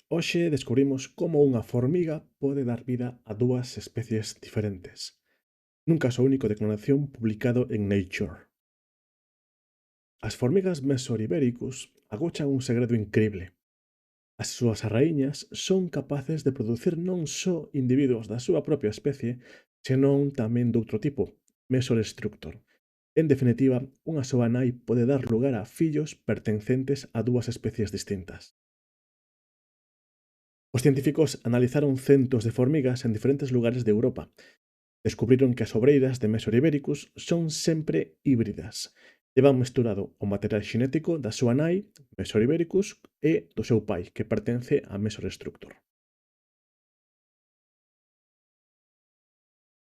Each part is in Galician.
Hoxe descubrimos como unha formiga pode dar vida a dúas especies diferentes, nun caso único de clonación publicado en Nature. As formigas Mesorhibericus agochan un segredo incrible. As súas raíñas son capaces de producir non só individuos da súa propia especie, senón tamén doutro tipo, Mesorestructor. En definitiva, unha soa nai pode dar lugar a fillos pertencentes a dúas especies distintas. Os científicos analizaron centos de formigas en diferentes lugares de Europa. Descubriron que as obreiras de Mesorhibericus son sempre híbridas. Levan mesturado o material xenético da súa nai, Mesorhibericus, e do seu pai, que pertence a Mesorestructor.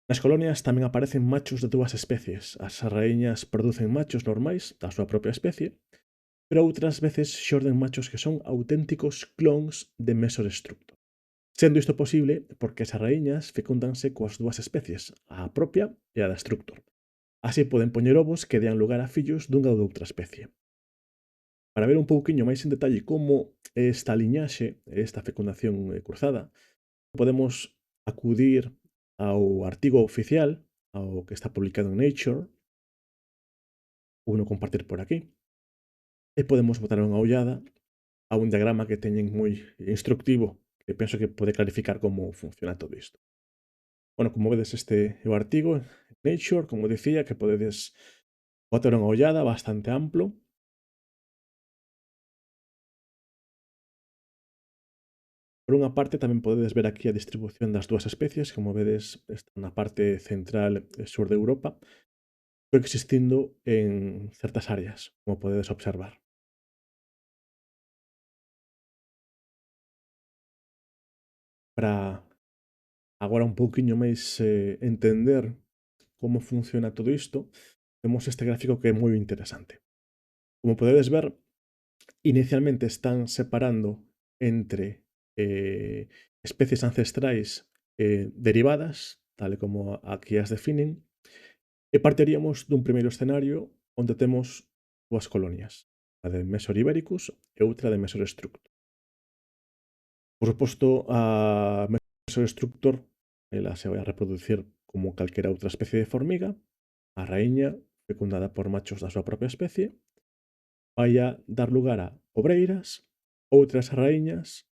Nas colonias tamén aparecen machos de dúas especies. As raíñas producen machos normais da súa propia especie, pero outras veces xorden machos que son auténticos clóns de Mesorestructor. Sendo isto posible porque as raíñas fecúndanse coas dúas especies, a propia e a da Structor. Así poden poñer ovos que dean lugar a fillos dunha ou doutra especie. Para ver un pouquiño máis en detalle como é esta liñaxe, esta fecundación cruzada, podemos acudir ao artigo oficial, ao que está publicado en Nature, ou no compartir por aquí, e podemos botar unha ollada a un diagrama que teñen moi instructivo, que penso que pode clarificar como funciona todo isto. Bueno, como vedes, este é o artigo en Nature, como dicía, que podedes botar unha ollada bastante amplo. Por unha parte, tamén podedes ver aquí a distribución das dúas especies, como vedes, está na parte central e sur de Europa, coexistindo en certas áreas, como podedes observar. Para agora un pouquiño máis entender como funciona todo isto, temos este gráfico que é moi interesante. Como podedes ver, inicialmente están separando entre especies ancestrais derivadas, tal e como aquí as definen, e partiríamos dun primeiro escenario onde temos dúas colonias, a de Mesorhibericus e outra de Mesorestructor. Por suposto, a Mesorestructor ela se vai a reproducir como calquera outra especie de formiga, a raíña, fecundada por machos da súa propia especie, vai a dar lugar a obreiras, outras raíñas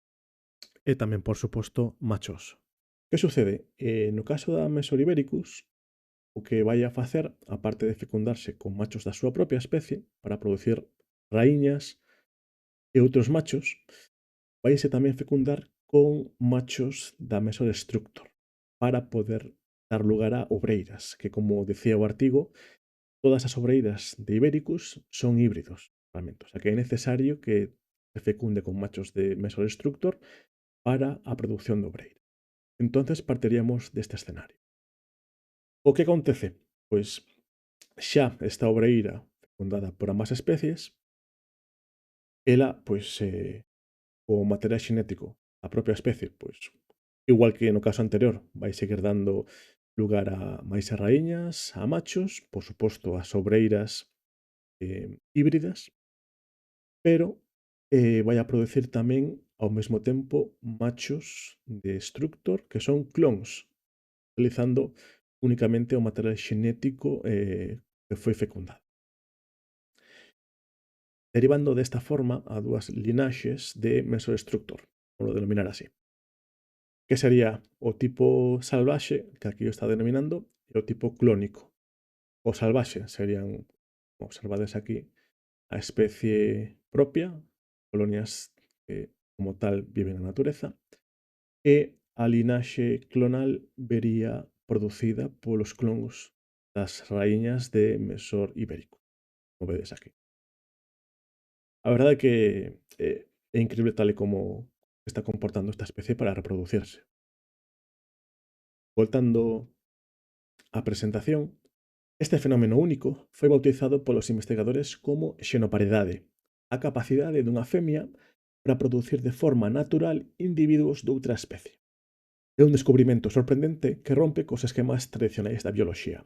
e tamén, por suposto, machos. Que sucede? No caso da Mesorhibericus, o que vai a facer, aparte de fecundarse con machos da súa propia especie para producir raíñas e outros machos, vaise tamén fecundar con machos da Mesorestructor para poder dar lugar a obreiras, que, como decía o artigo, todas as obreiras de Ibericus son híbridos, realmente. O sea, que é necesario que se fecunde con machos de Mesorestructor para a produción de obreira. Entonces partiríamos deste escenario. O que acontece? Pois xa esta obreira fecundada por ambas especies, ela, pois, o material xenético da propia especie, pois, igual que no caso anterior, vai seguir dando lugar a máis raíñas, a machos, por suposto, as obreiras híbridas, pero vai a producir tamén ao mesmo tempo machos de Structor que son clóns, utilizando únicamente o material xenético que foi fecundado. Derivando desta forma a dúas linaxes de Mesodestructor, por denominar así. Que sería o tipo salvaxe, que aquí o está denominando, e o tipo clónico. O salvaxe serían, como observades aquí, a especie propia, colonias que como tal viven na natureza, e a linaxe clonal vería producida polos clóns das raíñas de Mesor ibérico, como vedes aquí. A verdade é que é increíble tal e como está comportando esta especie para reproducirse. Voltando á presentación, este fenómeno único foi bautizado polos investigadores como xenoparidade, a capacidade dunha femia para producir de forma natural individuos doutra especie. É un descubrimento sorprendente que rompe cos esquemas tradicionais da bioloxía,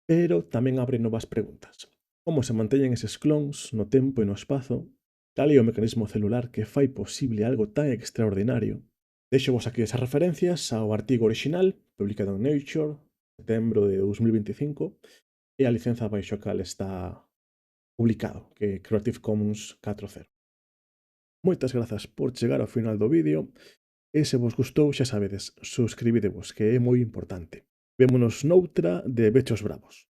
pero tamén abre novas preguntas. Como se manteñen eses clóns no tempo e no espazo? Cal é o mecanismo celular que fai posible algo tan extraordinario? Deixo vos aquí esas referencias ao artigo orixinal, publicado en Nature, setembro de 2025, e a licenza baixo a cal está publicado, que é Creative Commons 4.0. Moitas grazas por chegar ao final do vídeo, e se vos gustou, xa sabedes, suscribidevos, que é moi importante. Vémonos noutra de Bechos Bravos.